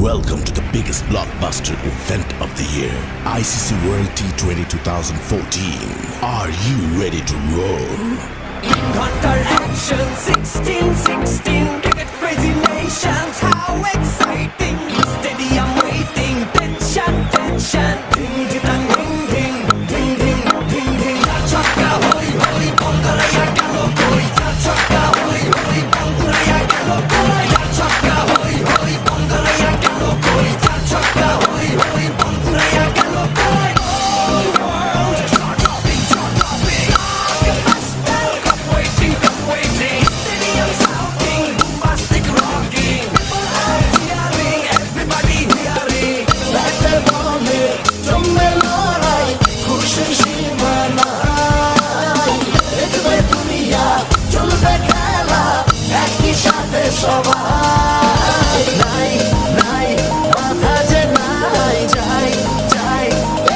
Welcome to the biggest blockbuster event of the year, ICC World T20 2014. Are you ready to roll? Counter action 16-16, cricket crazy nations, how exciting! Stadium waiting, tension, tension. Ding ding ding ding ding ding ding ding. Chakka hoi hoi, bongaraya galo koi. Chakka hoi hoi, bongaraya galo koi. Chakka hoi hoi, bongaraya galo koi. Chakka hoi hoi, bongaraya galo koi. All world jaw-dropping, jaw-dropping. Cup waiting, cup waiting. Stadium shouting, bombastic rocking. People are cheering, everybody hearing. ব্যাটে বলে জমবে লড়াই, খুশির সীমা নাই। দেখবে দুনিয়া, চলবে খেলা, একই সাথে সবাই। নাই নাই মাথা যে নাই, যাই যাই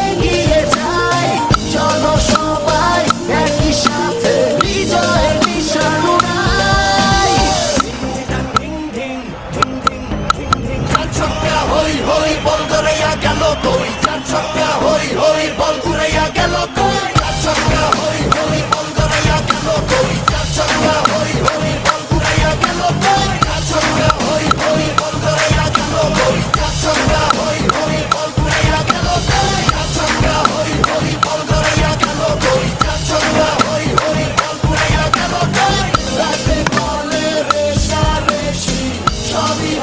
এগিয়ে যাই। চলো সবাই একই সাথে, বিজয়ের নিশান উড়াই। Ding ding ding ding ding ding. ছক্কা হই হই, বল গড়াইয়া গেল কই। চার ছক্কা হই হই, বল ঘুরাইয়া গেল কই। চার ছক্কা হই হই, বল গড়াইয়া গেল কই। চার ছক্কা হই হই, বল ঘুরাইয়া গেল কই। চার ছক্কা হই হই, বল গড়াইয়া গেল কই। চার ছক্কা হই হই, বল ঘুরাইয়া গেল কই। চার ছক্কা হই হই, বল গড়াইয়া গেল কই। চার ছক্কা হই হই, বল ঘুরাইয়া গেল কই। ব্যাটে বলে রেষারেষি, সবই